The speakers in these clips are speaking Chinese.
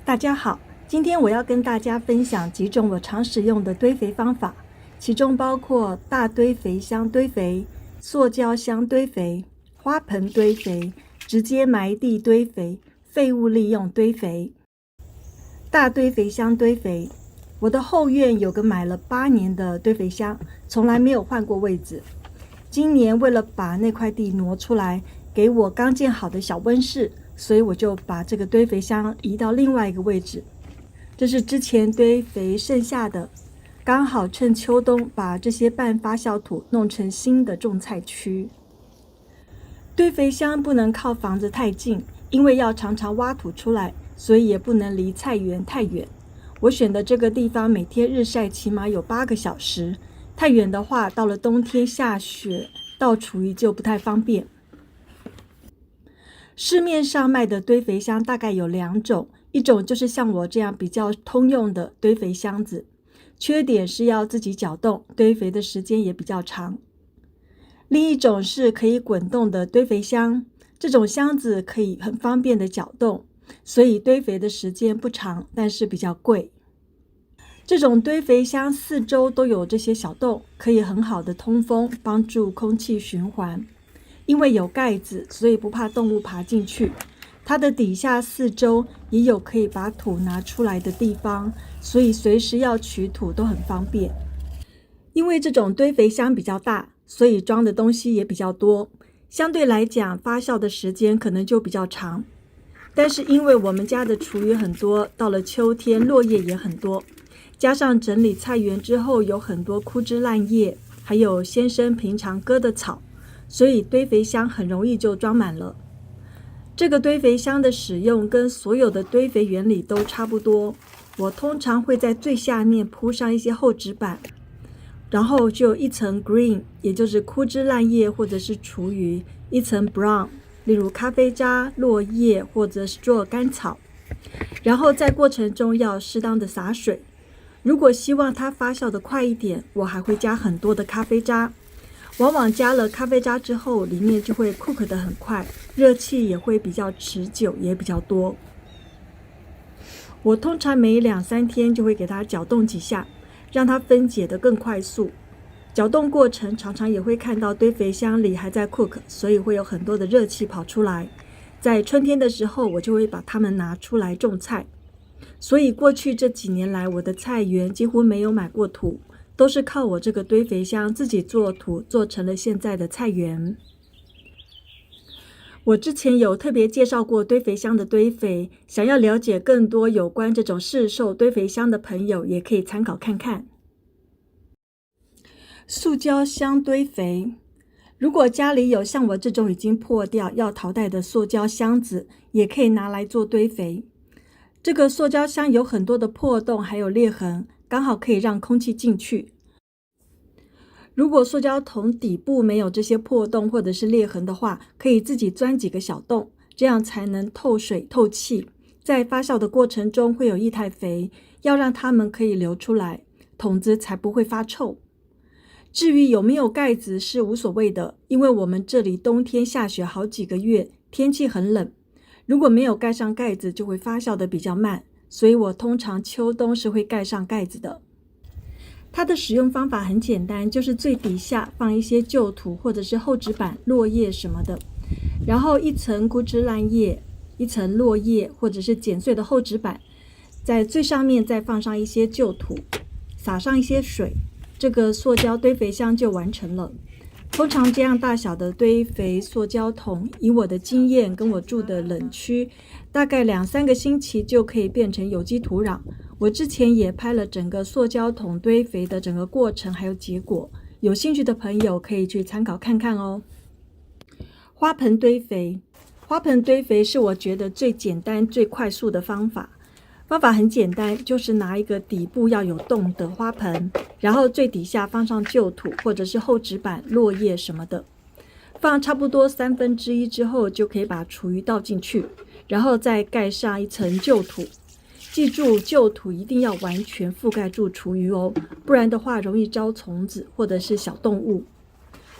大家好，今天我要跟大家分享几种我常使用的堆肥方法，其中包括大堆肥箱堆肥、塑胶箱堆肥、花盆堆肥、直接埋地堆肥、废物利用堆肥。大堆肥箱堆肥，我的后院有个买了8年的堆肥箱，从来没有换过位置。今年为了把那块地挪出来给我刚建好的小温室，所以我就把这个堆肥箱移到另外一个位置。这是之前堆肥剩下的，刚好趁秋冬把这些半发酵土弄成新的种菜区。堆肥箱不能靠房子太近，因为要常常挖土出来，所以也不能离菜园太远。我选的这个地方每天日晒起码有8个小时，太远的话到了冬天下雪倒厨余就不太方便。市面上卖的堆肥箱大概有2种，一种就是像我这样比较通用的堆肥箱子，缺点是要自己搅动，堆肥的时间也比较长。另一种是可以滚动的堆肥箱，这种箱子可以很方便的搅动，所以堆肥的时间不长，但是比较贵。这种堆肥箱4周都有这些小洞，可以很好的通风，帮助空气循环。因为有盖子，所以不怕动物爬进去。它的底下4周也有可以把土拿出来的地方，所以随时要取土都很方便。因为这种堆肥箱比较大，所以装的东西也比较多，相对来讲发酵的时间可能就比较长。但是因为我们家的厨余很多，到了秋天落叶也很多，加上整理菜园之后有很多枯枝烂叶，还有先生平常割的草，所以堆肥箱很容易就装满了。这个堆肥箱的使用跟所有的堆肥原理都差不多，我通常会在最下面铺上一些厚纸板，然后就有一层 green， 也就是枯枝烂叶或者是厨余，一层 brown， 例如咖啡渣、落叶或者 straw 干草，然后在过程中要适当的洒水。如果希望它发酵的快一点，我还会加很多的咖啡渣。往往加了咖啡渣之后，里面就会 cook 得很快，热气也会比较持久，也比较多。我通常每2-3天就会给它搅动几下，让它分解得更快速。搅动过程常常也会看到堆肥箱里还在 cook， 所以会有很多的热气跑出来。在春天的时候，我就会把它们拿出来种菜。所以过去这几年来，我的菜园几乎没有买过土，都是靠我这个堆肥箱自己做土，做成了现在的菜园。我之前有特别介绍过堆肥箱的堆肥，想要了解更多有关这种市售堆肥箱的朋友，也可以参考看看。塑胶箱堆肥，如果家里有像我这种已经破掉要淘汰的塑胶箱子，也可以拿来做堆肥。这个塑胶箱有很多的破洞还有裂痕，刚好可以让空气进去。如果塑胶桶底部没有这些破洞或者是裂痕的话，可以自己钻几个小洞，这样才能透水透气。在发酵的过程中会有液态肥，要让它们可以流出来，桶子才不会发臭。至于有没有盖子是无所谓的，因为我们这里冬天下雪好几个月，天气很冷。如果没有盖上盖子，就会发酵的比较慢，所以我通常秋冬是会盖上盖子的。它的使用方法很简单，就是最底下放一些旧土或者是厚纸板、落叶什么的，然后一层枯枝烂叶，一层落叶或者是剪碎的厚纸板，在最上面再放上一些旧土，撒上一些水，这个塑胶堆肥箱就完成了。通常这样大小的堆肥塑胶桶，以我的经验跟我住的冷区，大概2-3个星期就可以变成有机土壤。我之前也拍了整个塑胶桶堆肥的整个过程还有结果，有兴趣的朋友可以去参考看看哦。花盆堆肥，花盆堆肥是我觉得最简单最快速的方法。方法很简单，就是拿一个底部要有洞的花盆，然后最底下放上旧土或者是厚纸板、落叶什么的，放差不多1/3之后，就可以把厨余倒进去，然后再盖上一层旧土。记住，旧土一定要完全覆盖住厨余哦，不然的话容易招虫子或者是小动物。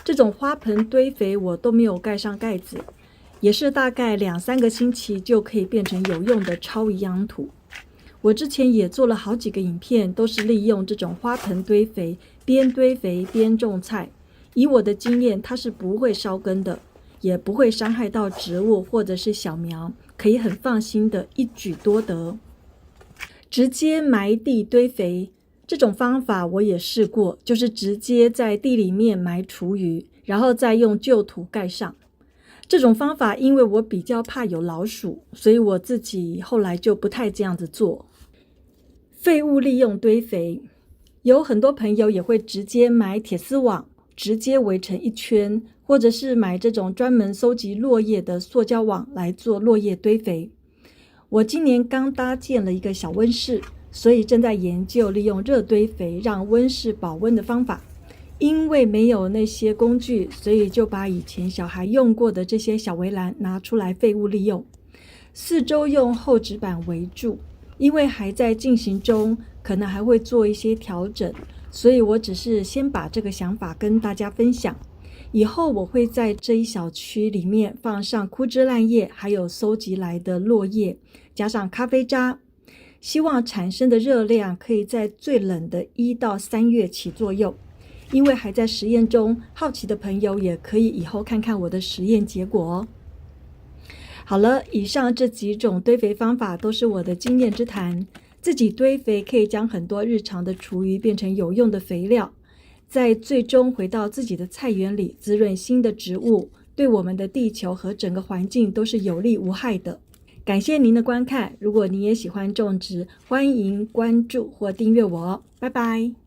这种花盆堆肥我都没有盖上盖子，也是大概2-3个星期就可以变成有用的超营养土。我之前也做了好几个影片，都是利用这种花盆堆肥，边堆肥边种菜。以我的经验，它是不会烧根的，也不会伤害到植物或者是小苗，可以很放心的一举多得。直接埋地堆肥这种方法我也试过，就是直接在地里面埋厨余，然后再用旧土盖上。这种方法因为我比较怕有老鼠，所以我自己后来就不太这样子做。废物利用堆肥，有很多朋友也会直接买铁丝网，直接围成一圈，或者是买这种专门收集落叶的塑胶网来做落叶堆肥。我今年刚搭建了一个小温室，所以正在研究利用热堆肥让温室保温的方法。因为没有那些工具，所以就把以前小孩用过的这些小围栏拿出来废物利用，四周用厚纸板围住。因为还在进行中，可能还会做一些调整，所以我只是先把这个想法跟大家分享。以后我会在这一小区里面放上枯枝烂叶，还有收集来的落叶，加上咖啡渣，希望产生的热量可以在最冷的1到3月起作用。因为还在实验中，好奇的朋友也可以以后看看我的实验结果哦。好了，以上这几种堆肥方法都是我的经验之谈。自己堆肥可以将很多日常的厨余变成有用的肥料，在最终回到自己的菜园里滋润新的植物，对我们的地球和整个环境都是有利无害的。感谢您的观看，如果你也喜欢种植，欢迎关注或订阅我哦，拜拜。